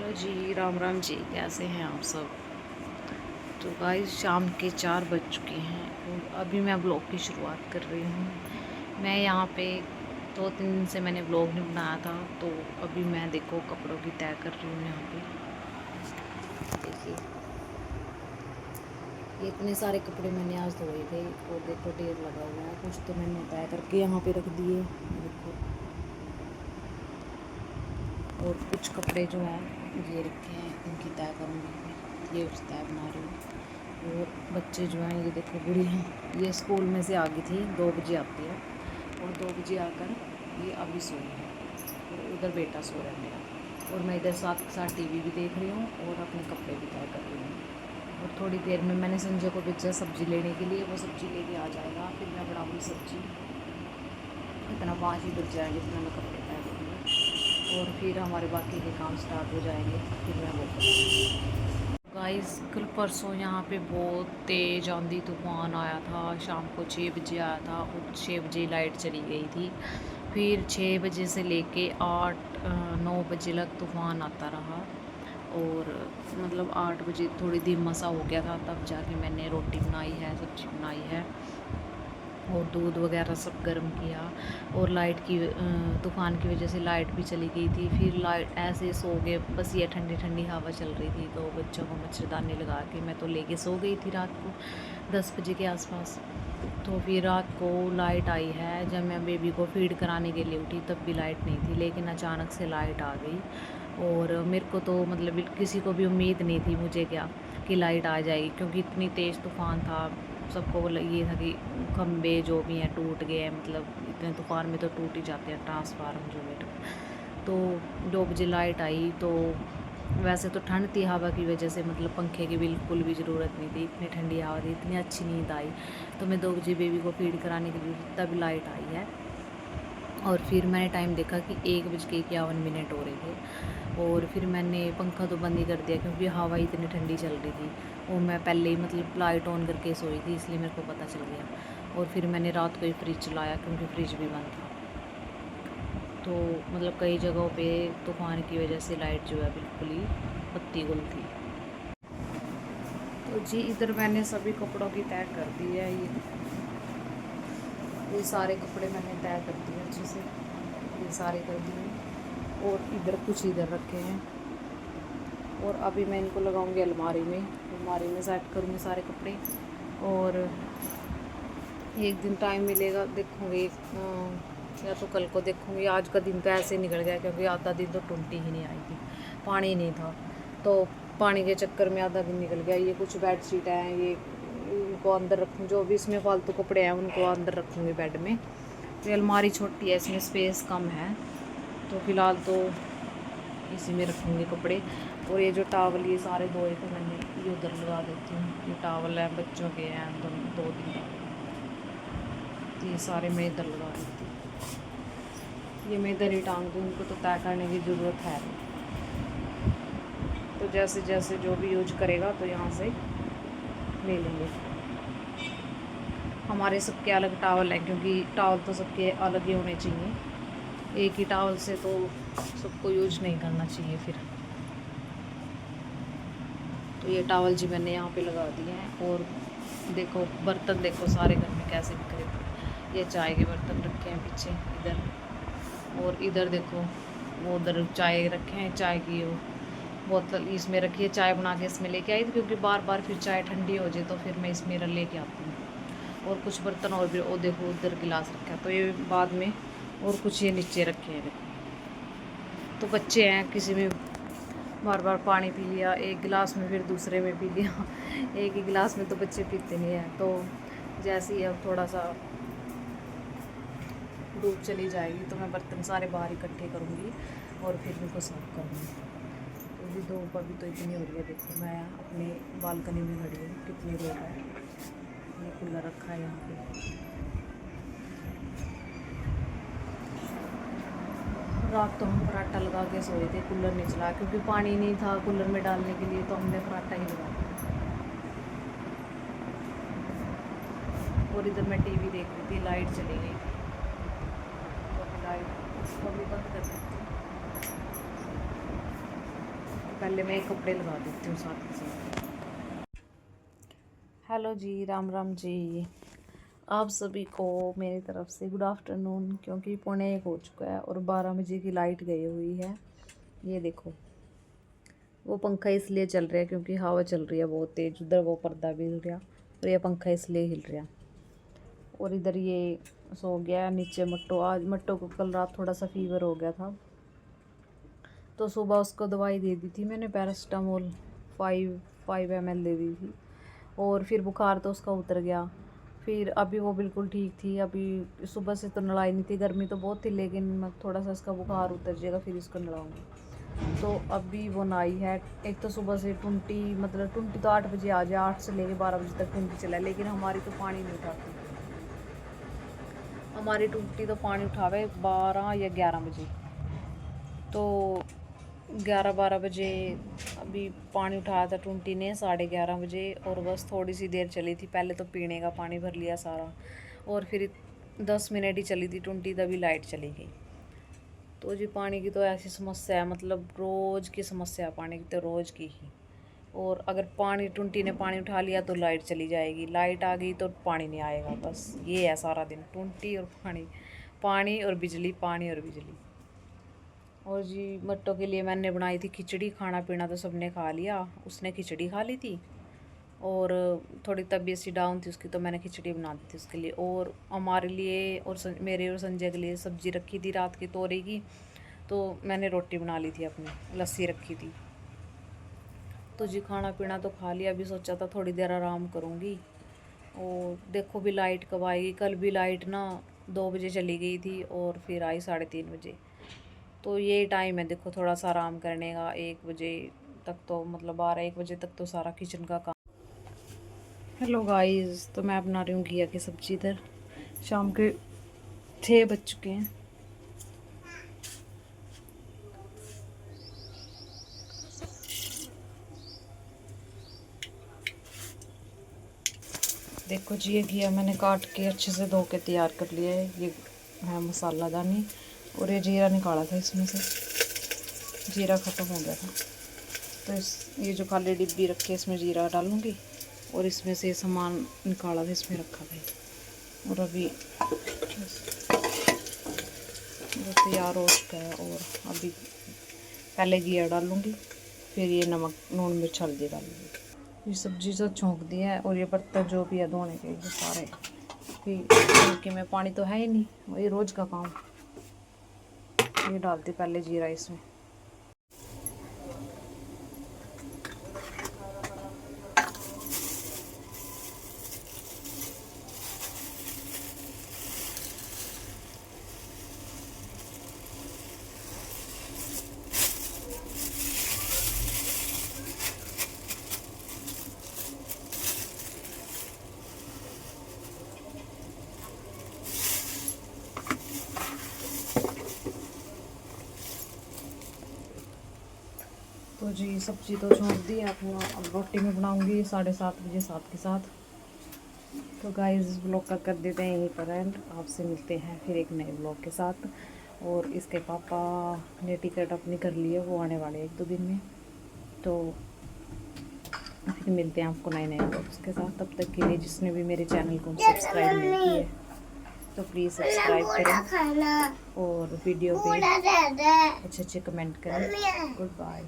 Hello जी, राम राम जी। कैसे हैं आप सब? तो गाइस शाम के 4 बज चुके हैं और अभी मैं ब्लॉग की शुरुआत कर रही हूँ। मैं यहाँ पे 2-3 दिन से मैंने ब्लॉग नहीं बनाया था, तो अभी मैं देखो कपड़ों की तय कर रही हूँ। यहाँ पे देखिए, ये इतने सारे कपड़े मैंने आज धोए थे और देखो ढेर लगा हुआ है। कुछ तो मैंने तय करके यहाँ पे रख दिए देखो, और कुछ कपड़े जो हैं ये रखे हैं, इनकी तय करूँगी। ये उस तय बना रही हूँ। और बच्चे जो हैं ये देखो, गुड़िया ये स्कूल में से आ गई थी, 2 बजे आती है और 2 बजे आकर ये अभी सोई है और उधर बेटा सो रहा है मेरा, और मैं इधर साथ के साथ टीवी भी देख रही हूँ और अपने कपड़े भी तय कर रही हूँ। और थोड़ी देर में मैंने संजय को भेजा सब्ज़ी लेने के लिए, वो सब्ज़ी लेके आ जाएगा, फिर मैं बनाऊँगी सब्ज़ी। इतना 5 ही बज जाएंगे, इतना मैं कपड़े तय करूँगी और फिर हमारे बाकी के काम स्टार्ट हो जाएंगे। फिर मैं वो करूँगी। गाइस कल परसों यहाँ पे बहुत तेज़ आंधी तूफान आया था। शाम को 6 बजे आया था और 6 बजे लाइट चली गई थी। फिर 6 बजे से लेके 8-9 बजे तक तूफान आता रहा और मतलब 8 बजे थोड़ी धीमा सा हो गया था, तब जाके मैंने रोटी बनाई है, सब्ज़ी बनाई है और दूध वगैरह सब गर्म किया। और लाइट की तूफ़ान की वजह से लाइट भी चली गई थी। फिर लाइट ऐसे सो गए, बस ये ठंडी ठंडी हवा चल रही थी, तो बच्चों को मच्छरदानी लगा के मैं तो लेके सो गई थी रात को 10 बजे के आसपास। तो फिर रात को लाइट आई है, जब मैं बेबी को फीड कराने के लिए उठी तब भी लाइट नहीं थी, लेकिन अचानक से लाइट आ गई। और मेरे को तो मतलब किसी को भी उम्मीद नहीं थी, मुझे क्या कि लाइट आ जाएगी, क्योंकि इतनी तेज़ तूफ़ान था। सबको ये था कि खंबे जो भी हैं टूट गए हैं, मतलब इतने तूफ़ान में तो टूट ही जाते हैं ट्रांसफार्मर जो है। तो 2 बजे लाइट आई, तो वैसे तो ठंड थी हवा की वजह से, मतलब पंखे की बिल्कुल भी ज़रूरत नहीं थी, इतनी ठंडी हवा थी, इतनी अच्छी नींद आई। तो मैं 2 बजे बेबी को फीड कराने के लिए तब लाइट आई है। और फिर मैंने टाइम देखा कि 1:51 हो रहे थे और फिर मैंने पंखा तो बंद ही कर दिया, क्योंकि हवा इतनी ठंडी चल रही थी और मैं पहले ही मतलब लाइट ऑन करके सोई थी, इसलिए मेरे को पता चल गया। और फिर मैंने रात को ही फ्रिज चलाया, क्योंकि फ्रिज भी बंद था। तो मतलब कई जगहों पे तूफ़ान की वजह से लाइट जो है बिल्कुल ही बत्ती गुल थी। तो जी इधर मैंने सभी कपड़ों की तय कर दी है। ये सारे कपड़े मैंने तय कर दिए अच्छे से, ये सारे कर दिए और इधर कुछ इधर रखे हैं। और अभी मैं इनको लगाऊंगी अलमारी में सेट करूँगी सारे कपड़े। और एक दिन टाइम मिलेगा देखूँगी, या तो कल को देखूँगी। आज का दिन तो ऐसे निकल गया, क्योंकि आधा दिन तो टूटी ही नहीं आई थी, पानी नहीं था, तो पानी के चक्कर में आधा दिन निकल गया। ये कुछ बेडशीट हैं, ये इनको अंदर रखूँ, जो भी इसमें फालतू कपड़े हैं उनको अंदर रखूँगी बेड में। तो अलमारी छोटी है, इसमें स्पेस कम है, तो फ़िलहाल तो इसी में रखूँगी कपड़े। और ये जो टावल ये सारे धोए थे मैंने, ये उधर लगा देती हूँ। ये टावल है बच्चों के हैं, 2 दिन तो ये सारे मैं इधर लगा देती हूँ। ये मैं इधर ही टांग दूँ, उनको तो तय करने की ज़रूरत है नहीं। तो जैसे जैसे जो भी यूज करेगा तो यहाँ से ले लेंगे। हमारे सबके अलग टावल हैं, क्योंकि टावल तो सबके अलग ही होने चाहिए, एक ही टावल से तो सबको यूज नहीं करना चाहिए फिर। तो ये टावल जी मैंने यहाँ पे लगा दिए हैं। और देखो बर्तन देखो सारे घर में कैसे बिखरे पड़े। ये चाय के बर्तन रखे हैं पीछे इधर, और इधर देखो वो उधर चाय रखे हैं, चाय की वो बोतल इसमें रखी है, चाय बना के इसमें लेके आई थी, क्योंकि बार बार फिर चाय ठंडी हो जाए तो फिर मैं इसमें लेके आती हूँ। और कुछ बर्तन और भी, वो देखो उधर गिलास रखा है, तो ये बाद में। और कुछ ये नीचे रखे हैं देखो। तो बच्चे हैं, किसी में बार बार पानी पी लिया, एक गिलास में फिर दूसरे में पी लिया एक ही गिलास में तो बच्चे पीते नहीं हैं। तो जैसे ही अब थोड़ा सा धूप चली जाएगी तो मैं बर्तन सारे बाहर इकट्ठे करूँगी और फिर उनको साफ करूँगी। तो भी धूप अभी तो इतनी हो रही है, देखो मैं अपने बालकनी में खड़ी हूँ, कितनी धूप है। ये कूलर रखा है यहाँ पे। रात तो हम फराटा लगा के सोए थे, कूलर नहीं चला, क्योंकि पानी नहीं था कूलर में डालने के लिए, तो हमने फराटा ही लगा दिया। और इधर मैं टीवी देख रही थी, लाइट चली गई थी, तो लाइट इसको भी बंद कर देती हूँ। पहले मैं कपड़े लगा देती हूँ साथ के साथ। हेलो जी, राम राम जी। आप सभी को मेरी तरफ से गुड आफ्टरनून, क्योंकि 1:45 हो चुका है और 12 बजे की लाइट गई हुई है। ये देखो, वो पंखा इसलिए चल रहा है क्योंकि हवा चल रही है बहुत तेज़, उधर वो पर्दा भी हिल रहा और ये पंखा इसलिए हिल रहा। और इधर ये सो गया नीचे मट्टो। आज मट्टो को कल रात थोड़ा सा फीवर हो गया था, तो सुबह उसको दवाई दे दी थी मैंने, पैरासिटामोल 5 ml दे दी थी। और फिर बुखार तो उसका उतर गया। फिर अभी वो बिल्कुल ठीक थी। अभी सुबह से तो नलाई नहीं थी, गर्मी तो बहुत थी, लेकिन मैं थोड़ा सा इसका बुखार उतर जाएगा फिर इसको नलाऊंगी। तो अभी वो नहाई है। एक तो सुबह से टुंटी, मतलब टुंटी तो 8 बजे आ जाए, 8 से लेके 12 बजे तक टुंटी चला, लेकिन हमारी तो पानी नहीं उठाती। हमारी टुंटी तो पानी उठावे 12 या 11 बजे। तो 11-12 बजे अभी पानी उठाया था टुंटी ने 11:30 बजे, और बस थोड़ी सी देर चली थी। पहले तो पीने का पानी भर लिया सारा, और फिर 10 मिनट ही चली थी टुंटी, तभी लाइट चली गई। तो जी पानी की तो ऐसी समस्या है, मतलब रोज़ की समस्या है पानी की, तो रोज़ की ही। और अगर पानी टुंटी ने पानी उठा लिया तो लाइट चली जाएगी, लाइट आ गई तो पानी नहीं आएगा। बस ये है सारा दिन, टुंटी और पानी, पानी और बिजली, पानी और बिजली। और जी मट्टो के लिए मैंने बनाई थी खिचड़ी। खाना पीना तो सबने खा लिया, उसने खिचड़ी खा ली थी, और थोड़ी तबीयत सी डाउन थी उसकी, तो मैंने खिचड़ी बना दी थी उसके लिए। और हमारे लिए और मेरे और संजय के लिए सब्ज़ी रखी थी रात की तोरी की, तो मैंने रोटी बना ली थी अपनी, लस्सी रखी थी। तो जी खाना पीना तो खा लिया। अभी सोचा था थोड़ी देर आराम करूँगी, और देखो भी लाइट कब आएगी। कल भी लाइट ना 2 बजे चली गई थी और फिर आई 3:30 बजे। तो ये टाइम है देखो थोड़ा सा आराम करने का, 1 बजे तक तो, मतलब 12-1 बजे तक तो सारा किचन का काम। हेलो गाइस, तो मैं बना रही हूँ घिया की सब्ज़ी। इधर शाम के 6 बज चुके हैं। देखो जी, ये घिया मैंने काट के अच्छे से धो के तैयार कर लिया है। ये है मसाला दानी, और ये जीरा निकाला था इसमें से, जीरा ख़त्म हो गया था। तो ये जो खाली डिब्बी रखी है इसमें जीरा डालूँगी, और इसमें से सामान निकाला था इसमें रखा था। और अभी वो तैयार हो चुका है, और अभी पहले घिया डालूँगी, फिर ये नमक, लून, मिर्च, हल्दी डालूँगी। ये सब्ज़ी तो छोंक दिया है, और ये बर्तन जो भी है धोने के ये सारे, क्योंकि में पानी तो है ही नहीं, वही रोज़ का काम। ये डालती पहले जीरा इसमें। तो जी सब्ज़ी तो छोड़ दी अपना, अब रोटी में बनाऊंगी 7:30 बजे साथ के साथ। तो गाइस इस ब्लॉग का कर देते हैं यहीं पर एंड। आपसे मिलते हैं फिर एक नए ब्लॉग के साथ। और इसके पापा ने टिकट अपनी कर ली है, वो आने वाले 1-2 दिन में। तो फिर मिलते हैं आपको नए नए ब्लॉग्स के साथ। तब तक के लिए जिसने भी मेरे चैनल को सब्सक्राइब नहीं किया है तो प्लीज़ सब्सक्राइब करें, और वीडियो पे अच्छे अच्छे कमेंट करें। Good bye.